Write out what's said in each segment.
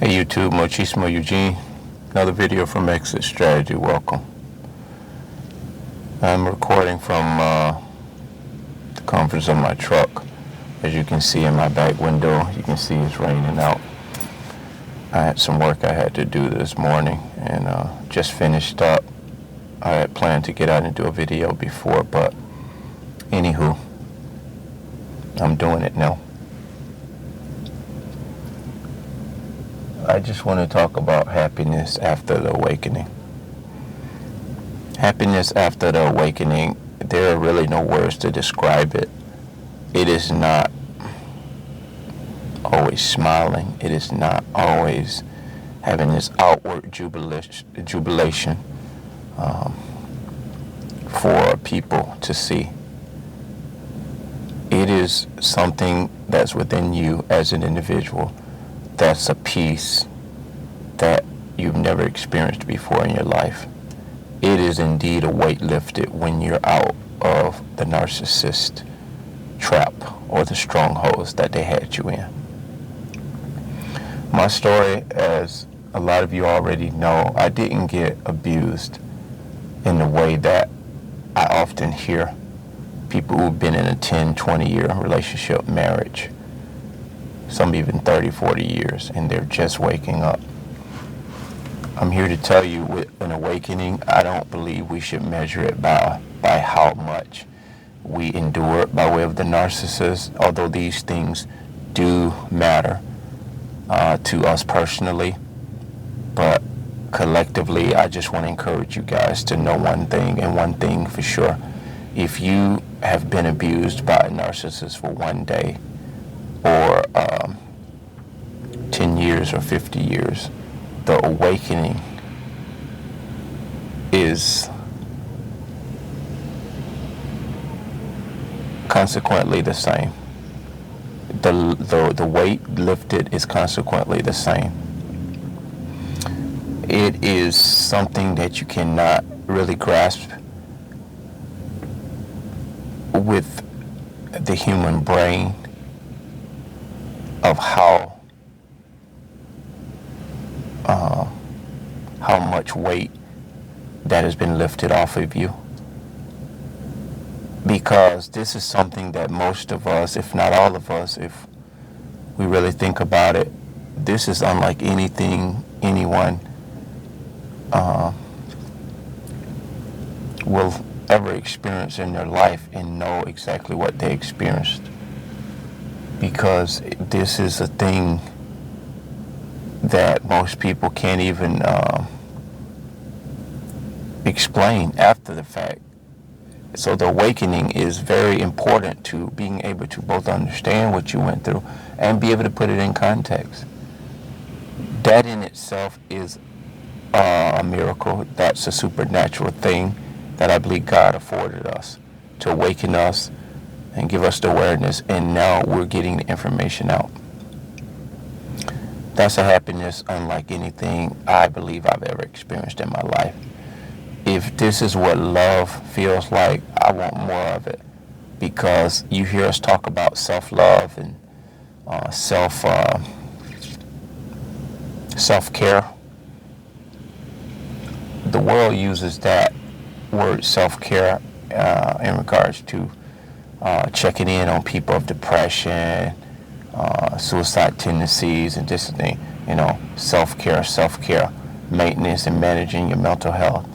Hey YouTube, Mochismo Eugene. Another video from Exit Strategy. Welcome. I'm recording from the comforts of my truck. As you can see in my back window, you can see it's raining out. I had some work I had to do this morning and just finished up. I had planned to get out and do a video before, but anywho, I'm doing it now. I just want to talk about happiness after the awakening. Happiness after the awakening, there are really no words to describe it. It is not always smiling. It is not always having this outward jubilation for people to see. It is something that's within you as an individual. That's a peace that you've never experienced before in your life. It is indeed a weight lifted when you're out of the narcissist trap or the strongholds that they had you in. My story, as a lot of you already know, I didn't get abused in the way that I often hear people who've been in a 10, 20-year relationship, marriage, some even 30, 40 years, and they're just waking up. I'm here to tell you, with an awakening, I don't believe we should measure it by how much we endure by way of the narcissist, although these things do matter to us personally. But collectively, I just want to encourage you guys to know one thing, and one thing for sure. If you have been abused by a narcissist for one day, or 10 years or 50 years, the awakening is consequently the same. The weight lifted is consequently the same. It is something that you cannot really grasp with the human brain, of how much weight that has been lifted off of you. Because this is something that most of us, if not all of us, if we really think about it, this is unlike anything anyone will ever experience in their life and know exactly what they experienced. Because this is a thing that most people can't even explain after the fact. So the awakening is very important to being able to both understand what you went through and be able to put it in context. That in itself is a miracle. That's a supernatural thing that I believe God afforded us to awaken us and give us the awareness, and now we're getting the information out. That's a happiness unlike anything I believe I've ever experienced in my life. If this is what love feels like, I want more of it. Because you hear us talk about self-love and self-care. The world uses that word self-care in regards to checking in on people of depression, suicide tendencies, and this thing, self-care, maintenance and managing your mental health.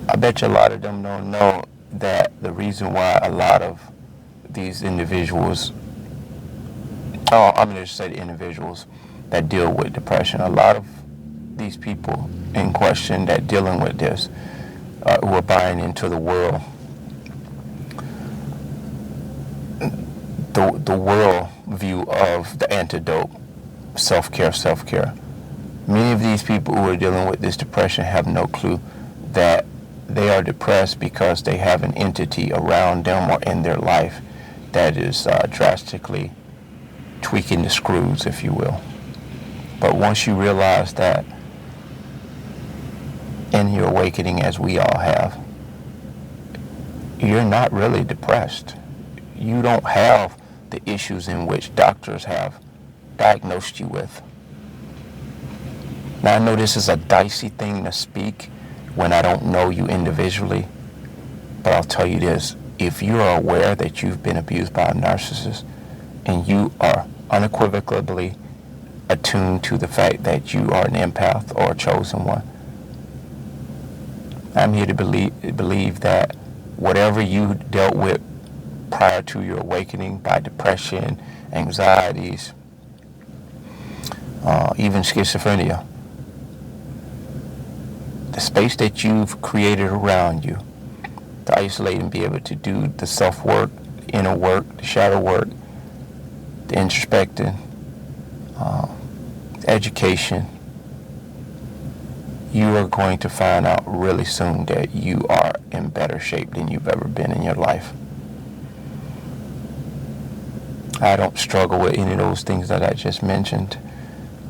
I bet you a lot of them don't know that the reason why a lot of these individuals, I'm going to say the individuals that deal with depression, a lot of these people in question that dealing with this, who are buying into the world, the world view of the antidote, self-care. Many of these people who are dealing with this depression have no clue that they are depressed because they have an entity around them or in their life that is drastically tweaking the screws, if you will. But once you realize that in your awakening, as we all have, you're not really depressed. You don't have the issues in which doctors have diagnosed you with. Now, I know this is a dicey thing to speak when I don't know you individually, but I'll tell you this. If you are aware that you've been abused by a narcissist and you are unequivocally attuned to the fact that you are an empath or a chosen one, I'm here to believe that whatever you dealt with prior to your awakening by depression, anxieties, even schizophrenia, the space that you've created around you to isolate and be able to do the self-work, the inner work, the shadow work, the introspecting, the education, you are going to find out really soon that you are in better shape than you've ever been in your life. I don't struggle with any of those things that I just mentioned,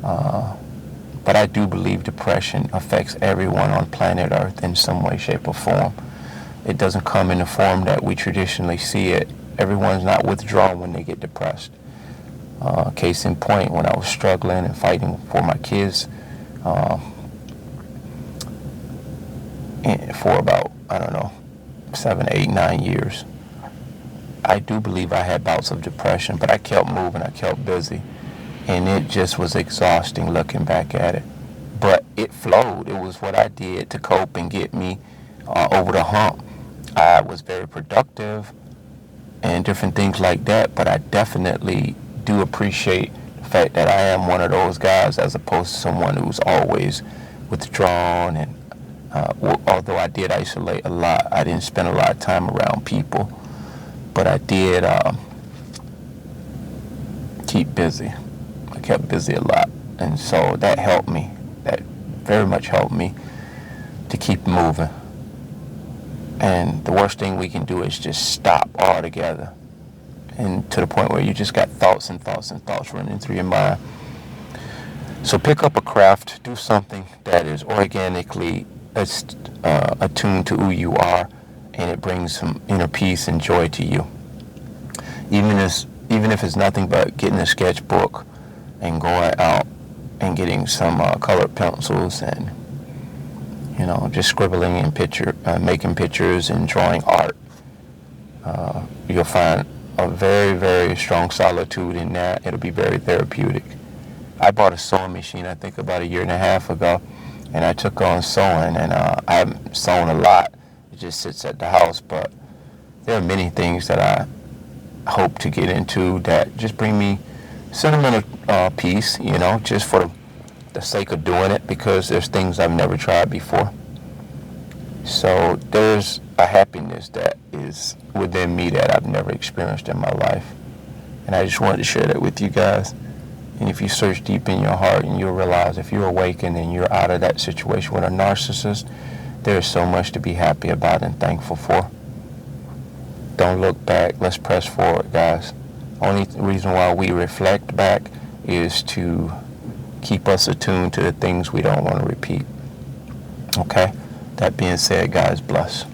but I do believe depression affects everyone on planet Earth in some way, shape, or form. It doesn't come in the form that we traditionally see it. Everyone's not withdrawn when they get depressed. Case in point, when I was struggling and fighting for my kids for about, 7, 8, 9 years, I do believe I had bouts of depression, but I kept moving, I kept busy, and it just was exhausting looking back at it. But it flowed. It was what I did to cope and get me over the hump. I was very productive and different things like that, but I definitely do appreciate the fact that I am one of those guys as opposed to someone who's always withdrawn. And although I did isolate a lot, I didn't spend a lot of time around people, but I did keep busy. I kept busy a lot, and so that helped me. That very much helped me to keep moving. And the worst thing we can do is just stop altogether, and to the point where you just got thoughts and thoughts and thoughts running through your mind. So pick up a craft, do something that is organically attuned to who you are, and it brings some inner peace and joy to you. Even if it's nothing but getting a sketchbook and going out and getting some colored pencils and just scribbling and making pictures and drawing art, you'll find a very, very strong solitude in that. It'll be very therapeutic. I bought a sewing machine, I think about 1.5 years ago, and I took on sewing, and I haven't sewn a lot. It just sits at the house, but there are many things that I hope to get into that just bring me sentimental peace, just for the sake of doing it, because there's things I've never tried before. So there's a happiness that is within me that I've never experienced in my life. And I just wanted to share that with you guys. And if you search deep in your heart, and you'll realize if you're awakened and you're out of that situation with a narcissist, there's so much to be happy about and thankful for. Don't look back. Let's press forward, guys. Only reason why we reflect back is to keep us attuned to the things we don't want to repeat. Okay? That being said, guys, bless.